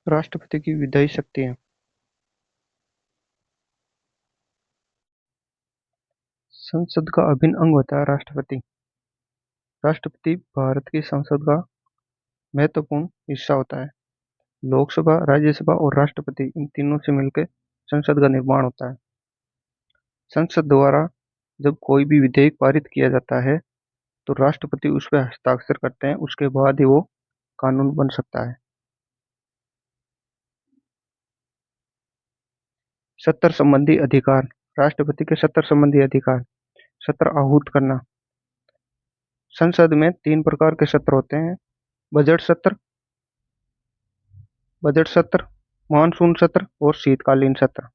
राष्ट्रपति की विधायी शक्तियाँ। संसद का अभिन्न अंग होता है राष्ट्रपति। राष्ट्रपति भारत की संसद का महत्वपूर्ण हिस्सा होता है। लोकसभा, राज्यसभा और राष्ट्रपति इन तीनों से मिलकर संसद का निर्माण होता है। संसद द्वारा जब कोई भी विधेयक पारित किया जाता है तो राष्ट्रपति उस पर हस्ताक्षर करते हैं, उसके बाद ही वो कानून बन सकता है। सत्र संबंधी अधिकार। राष्ट्रपति के सत्र संबंधी अधिकार। सत्र आहूत करना। संसद में 3 प्रकार के सत्र होते हैं। बजट सत्र, मानसून सत्र और शीतकालीन सत्र।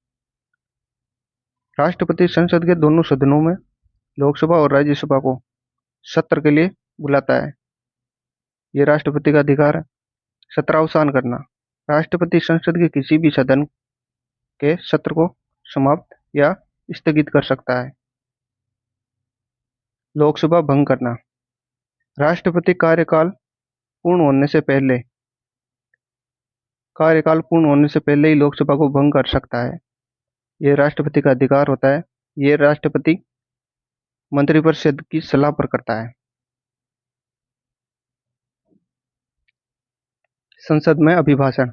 राष्ट्रपति संसद के दोनों सदनों में, लोकसभा और राज्यसभा को सत्र के लिए बुलाता है। ये राष्ट्रपति का अधिकार है। सत्रावसान करना। राष्ट्रपति संसद के किसी भी सदन के सत्र को समाप्त या स्थगित कर सकता है। लोकसभा भंग करना। राष्ट्रपति कार्यकाल पूर्ण होने से पहले ही लोकसभा को भंग कर सकता है। यह राष्ट्रपति का अधिकार होता है। यह राष्ट्रपति मंत्रिपरिषद की सलाह पर करता है। संसद में अभिभाषण।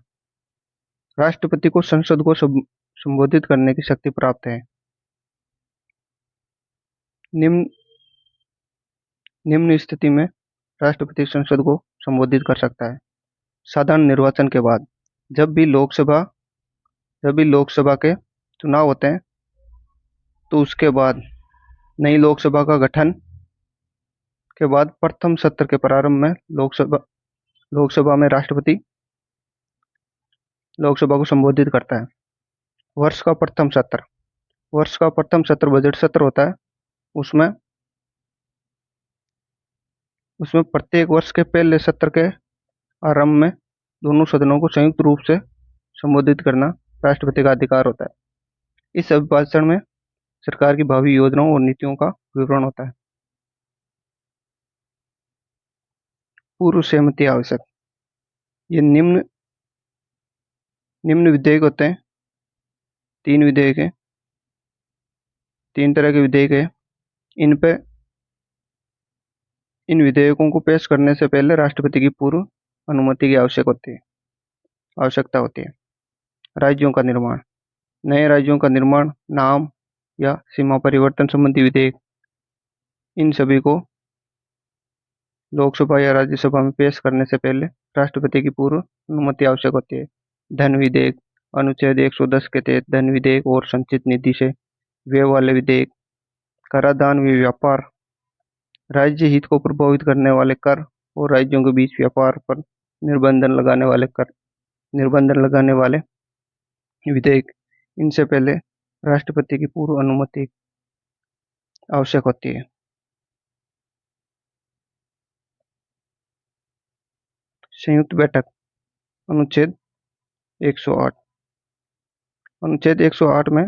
राष्ट्रपति को संसद को संबोधित करने की शक्ति प्राप्त है। निम्न स्थिति में राष्ट्रपति संसद को संबोधित कर सकता है। साधारण निर्वाचन के बाद, जब भी लोकसभा के चुनाव होते हैं तो उसके बाद नई लोकसभा का गठन के बाद प्रथम सत्र के प्रारंभ में लोकसभा में राष्ट्रपति लोकसभा को संबोधित करता है। वर्ष का प्रथम सत्र बजट सत्र होता है। उसमें प्रत्येक वर्ष के पहले सत्र के आरंभ में दोनों सदनों को संयुक्त रूप से संबोधित करना राष्ट्रपति का अधिकार होता है। इस अभिभाषण में सरकार की भावी योजनाओं और नीतियों का विवरण होता है। पूर्व सहमति आवश्यक। ये निम्न विधेयक होते हैं। 3 विधेयक हैं, 3 तरह के विधेयक हैं। इन विधेयकों को पेश करने से पहले राष्ट्रपति की पूर्व अनुमति की आवश्यकता होती है। राज्यों का निर्माण। नए राज्यों का निर्माण, नाम या सीमा परिवर्तन संबंधी विधेयक, इन सभी को लोकसभा या राज्यसभा में पेश करने से पहले राष्ट्रपति की पूर्व अनुमति आवश्यक होती है। धन विधेयक। अनुच्छेद 110 के तहत धन विधेयक और संचित निधि से व्यय वाले विधेयक। कराधान व व्यापार। राज्य हित को प्रभावित करने वाले कर और राज्यों के बीच व्यापार पर निर्बंधन लगाने वाले विधेयक। इनसे पहले राष्ट्रपति की पूर्व अनुमति आवश्यक होती है। संयुक्त बैठक। अनुच्छेद 108 में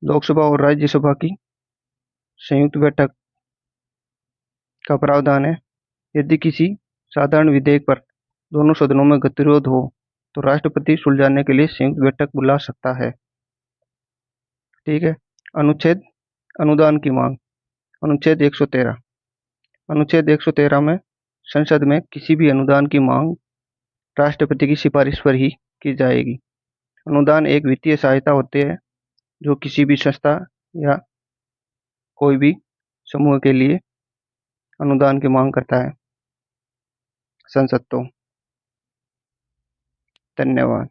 लोकसभा और राज्यसभा की संयुक्त बैठक का प्रावधान है। यदि किसी साधारण विधेयक पर दोनों सदनों में गतिरोध हो तो राष्ट्रपति सुलझाने के लिए संयुक्त बैठक बुला सकता है। ठीक है। अनुदान की मांग। अनुच्छेद 113 में संसद में किसी भी अनुदान की मांग राष्ट्रपति की सिफारिश पर ही की जाएगी। अनुदान एक वित्तीय सहायता होती है जो किसी भी संस्था या कोई भी समूह के लिए अनुदान की मांग करता है संसद। तो धन्यवाद।